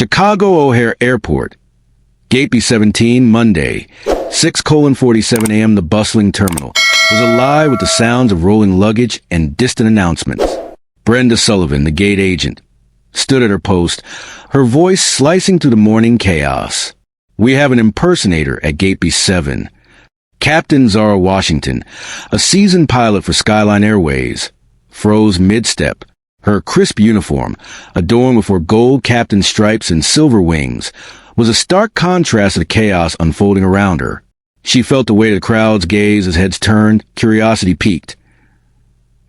Chicago O'Hare Airport. Gate B-17, Monday, 6:47 a.m. The bustling terminal was alive with the sounds of rolling luggage and distant announcements. Brenda Sullivan, the gate agent, stood at her post, her voice slicing through the morning chaos. "We have an impersonator at Gate B7. Captain Zara Washington, a seasoned pilot for Skyline Airways, froze mid-step. Her crisp uniform, adorned with her gold captain stripes and silver wings, was a stark contrast to the chaos unfolding around her. She felt the weight of the crowd's gaze as heads turned, curiosity piqued.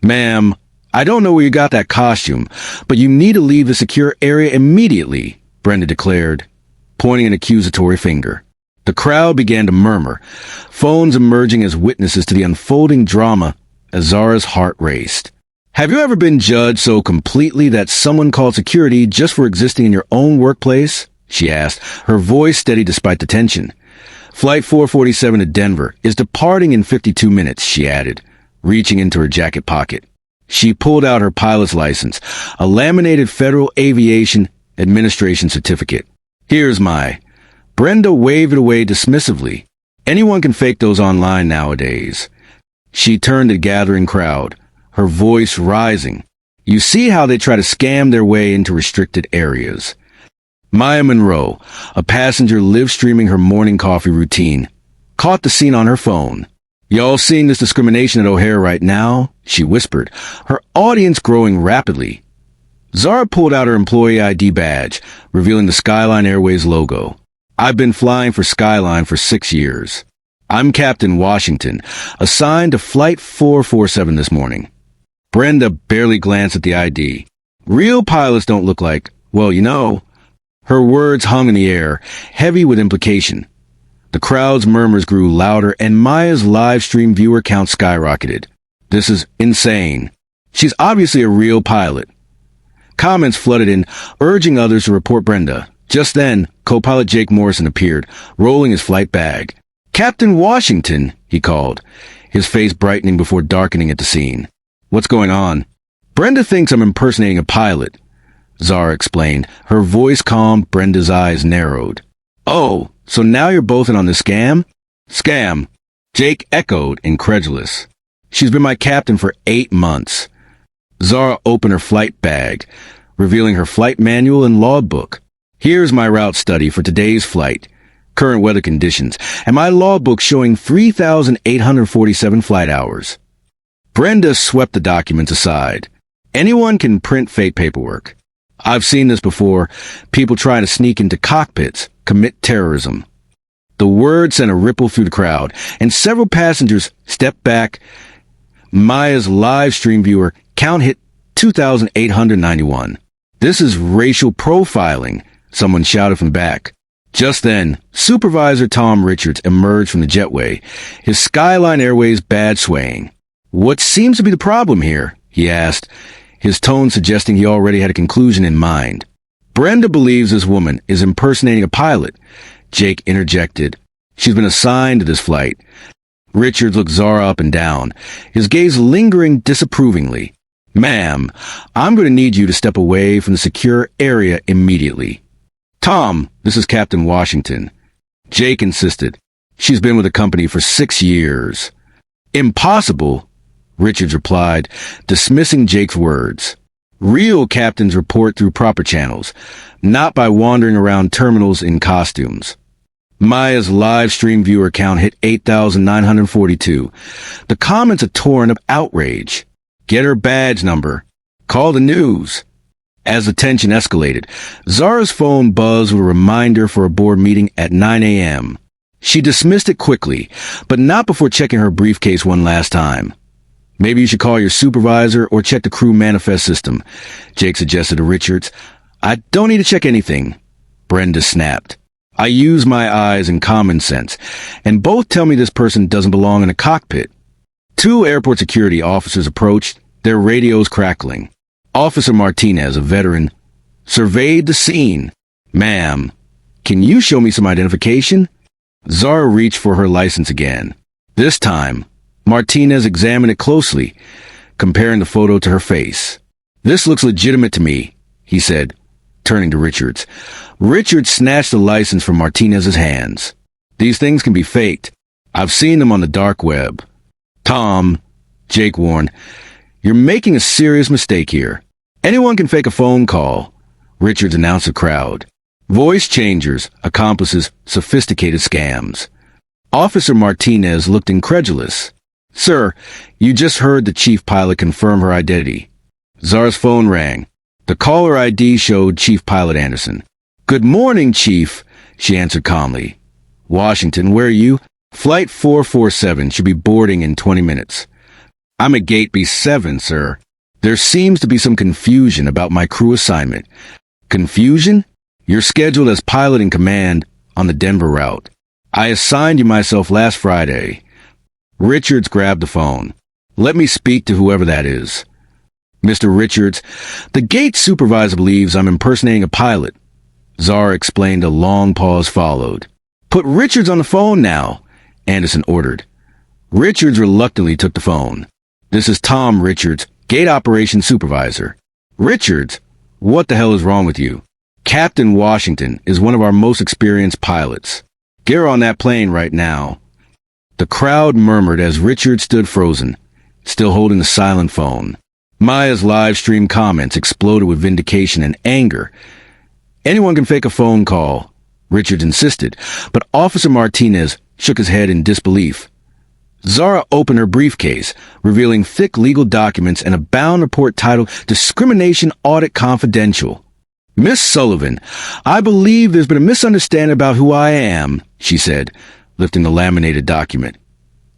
"Ma'am, I don't know where you got that costume, but you need to leave the secure area immediately," Brenda declared, pointing an accusatory finger. The crowd began to murmur, phones emerging as witnesses to the unfolding drama as Zara's heart raced. "Have you ever been judged so completely that someone called security just for existing in your own workplace?" she asked, her voice steady despite the tension. "Flight 447 to Denver is departing in 52 minutes, she added, reaching into her jacket pocket. She pulled out her pilot's license, a laminated Federal Aviation Administration certificate. "Here's my..." Brenda waved it away dismissively. "Anyone can fake those online nowadays." She turned to the gathering crowd, her voice rising. "You see how they try to scam their way into restricted areas." Maya Monroe, a passenger live streaming her morning coffee routine, caught the scene on her phone. "Y'all seeing this discrimination at O'Hare right now?" she whispered, her audience growing rapidly. Zara pulled out her employee ID badge, revealing the Skyline Airways logo. "I've been flying for Skyline for 6 years. I'm Captain Washington, assigned to Flight 447 this morning." Brenda barely glanced at the ID. "Real pilots don't look like, well, you know." Her words hung in the air, heavy with implication. The crowd's murmurs grew louder, and Maya's live stream viewer count skyrocketed. "This is insane. She's obviously a real pilot." Comments flooded in, urging others to report Brenda. Just then, co-pilot Jake Morrison appeared, rolling his flight bag. "Captain Washington," he called, his face brightening before darkening at the scene. "What's going on?" "Brenda thinks I'm impersonating a pilot," Zara explained, her voice calm. Brenda's eyes narrowed. "Oh, so now you're both in on the scam?" "Scam," Jake echoed, incredulous. "She's been my captain for 8 months. Zara opened her flight bag, revealing her flight manual and logbook. "Here's my route study for today's flight, current weather conditions, and my logbook showing 3,847 flight hours." Brenda swept the documents aside. "Anyone can print fake paperwork. I've seen this before, people trying to sneak into cockpits, commit terrorism." The word sent a ripple through the crowd, and several passengers stepped back. Maya's live stream viewer count hit 2,891. "This is racial profiling," someone shouted from back. Just then, Supervisor Tom Richards emerged from the jetway, his Skyline Airways badge swaying. "What seems to be the problem here?" he asked, his tone suggesting he already had a conclusion in mind. "Brenda believes this woman is impersonating a pilot," Jake interjected. "She's been assigned to this flight." Richards looked Zara up and down, his gaze lingering disapprovingly. "Ma'am, I'm going to need you to step away from the secure area immediately." "Tom, this is Captain Washington," Jake insisted. "She's been with the company for 6 years." "Impossible," Richards replied, dismissing Jake's words. "Real captains report through proper channels, not by wandering around terminals in costumes." Maya's live stream viewer count hit 8,942. The comments a torrent of outrage. "Get her badge number. Call the news." As the tension escalated, Zara's phone buzzed with a reminder for a board meeting at 9 a.m. She dismissed it quickly, but not before checking her briefcase one last time. "Maybe you should call your supervisor or check the crew manifest system," Jake suggested to Richards. "I don't need to check anything," Brenda snapped. "I use my eyes and common sense, and both tell me this person doesn't belong in a cockpit." 2 airport security officers approached, their radios crackling. Officer Martinez, a veteran, surveyed the scene. "Ma'am, can you show me some identification?" Zara reached for her license again. This time, Martinez examined it closely, comparing the photo to her face. "This looks legitimate to me," he said, turning to Richards. Richards snatched the license from Martinez's hands. These things can be faked. I've seen them on the dark web. Tom, Jake warned, you're making a serious mistake here. Anyone can fake a phone call, Richards announced to the crowd. Voice changers, accomplices, sophisticated scams. Officer Martinez looked incredulous. Sir, you just heard the chief pilot confirm her identity. Zara's phone rang. The caller ID showed Chief Pilot Anderson. Good morning, Chief, she answered calmly. Washington, where are you? Flight 447 should be boarding in 20 minutes. I'm at Gate B7, sir. There seems to be some confusion about my crew assignment. Confusion? You're scheduled as pilot in command on the Denver route. I assigned you myself last Friday. Richards grabbed the phone. Let me speak to whoever that is. Mr. Richards, the gate supervisor believes I'm impersonating a pilot. Zara explained. A long pause followed. Put Richards on the phone now, Anderson ordered. Richards reluctantly took the phone. This is Tom Richards, gate operations supervisor. Richards, what the hell is wrong with you? Captain Washington is one of our most experienced pilots. Get her on that plane right now. The crowd murmured as Richards stood frozen, still holding the silent phone. Maya's live stream comments exploded with vindication and anger. Anyone can fake a phone call, Richards insisted, but Officer Martinez shook his head in disbelief. Zara opened her briefcase, revealing thick legal documents and a bound report titled Discrimination Audit Confidential. Miss Sullivan, I believe there's been a misunderstanding about who I am, she said, lifting the laminated document.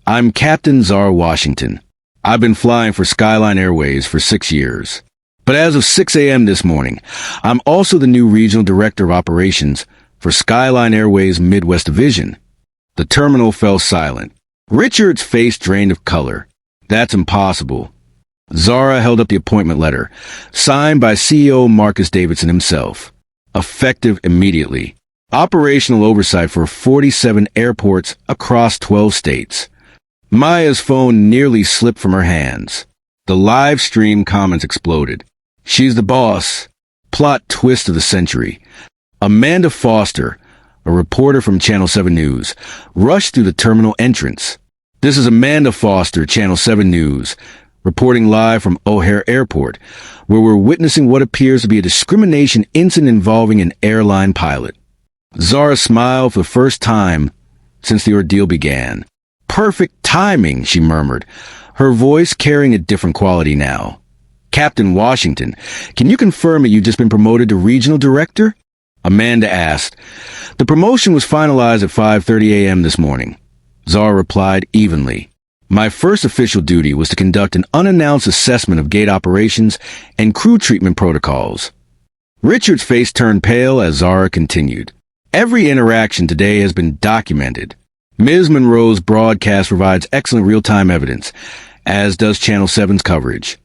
I'm Captain Zara Washington. I've been flying for Skyline Airways for 6 years. But as of 6 a.m. this morning, I'm also the new Regional Director of Operations for Skyline Airways Midwest Division. The terminal fell silent. Richard's face drained of color. That's impossible. Zara held up the appointment letter, signed by CEO Marcus Davidson himself. Effective immediately. Operational oversight for 47 airports across 12 states. Maya's phone nearly slipped from her hands. The live stream comments exploded. She's the boss. Plot twist of the century. Amanda Foster, a reporter from Channel 7 News, rushed through the terminal entrance. This is Amanda Foster, Channel 7 News, reporting live from O'Hare Airport, where we're witnessing what appears to be a discrimination incident involving an airline pilot. Zara smiled for the first time since the ordeal began. Perfect timing, she murmured, her voice carrying a different quality now. Captain Washington, can you confirm that you've just been promoted to Regional Director? Amanda asked. The promotion was finalized at 5:30 a.m. this morning. Zara replied evenly. My first official duty was to conduct an unannounced assessment of gate operations and crew treatment protocols. Richard's face turned pale as Zara continued. Every interaction today has been documented. Ms. Monroe's broadcast provides excellent real-time evidence, as does Channel 7's coverage.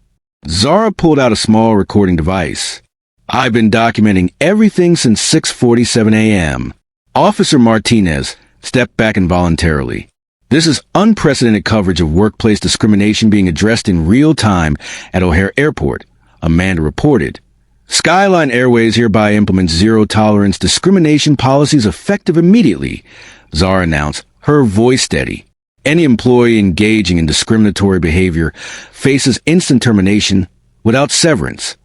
Zara pulled out a small recording device. I've been documenting everything since 6:47 a.m. Officer Martinez stepped back involuntarily. This is unprecedented coverage of workplace discrimination being addressed in real time at O'Hare Airport, Amanda reported. Skyline Airways hereby implements zero-tolerance discrimination policies effective immediately, Zara announced, her voice steady. Any employee engaging in discriminatory behavior faces instant termination without severance.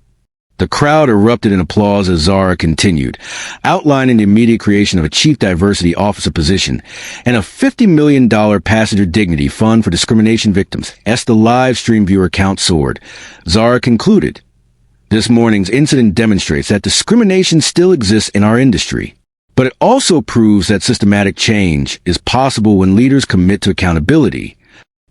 The crowd erupted in applause as Zara continued, outlining the immediate creation of a Chief Diversity Officer position and a $50 million passenger dignity fund for discrimination victims. As the live stream viewer count soared, Zara concluded, this morning's incident demonstrates that discrimination still exists in our industry, but it also proves that systematic change is possible when leaders commit to accountability.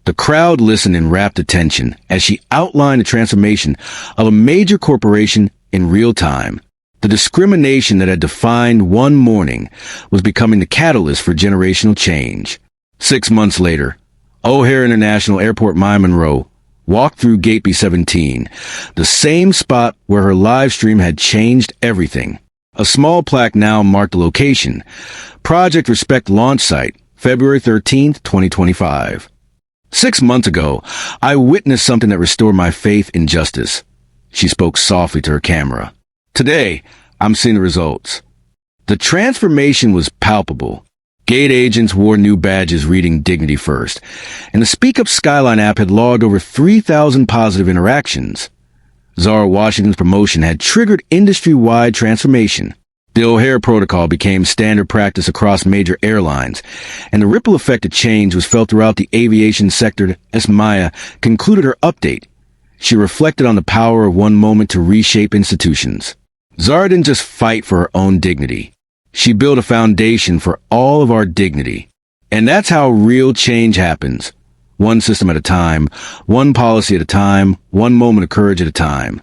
The crowd listened in rapt attention as she outlined the transformation of a major corporation in real time. The discrimination that had defined one morning was becoming the catalyst for generational change. 6 months later, O'Hare International Airport Maya Monroe walked through Gate B17, the same spot where her live stream had changed everything. A small plaque now marked the location. Project Respect Launch Site, February 13th, 2025. 6 months ago, I witnessed something that restored my faith in justice. She spoke softly to her camera. Today, I'm seeing the results. The transformation was palpable. Gate agents wore new badges reading Dignity First, and the Speak Up Skyline app had logged over 3,000 positive interactions. Zara Washington's promotion had triggered industry-wide transformation. The O'Hare Protocol became standard practice across major airlines, and the ripple effect of change was felt throughout the aviation sector as Maya concluded her update. She reflected on the power of one moment to reshape institutions. Zara didn't just fight for her own dignity. She built a foundation for all of our dignity. And that's how real change happens. One system at a time, one policy at a time, one moment of courage at a time.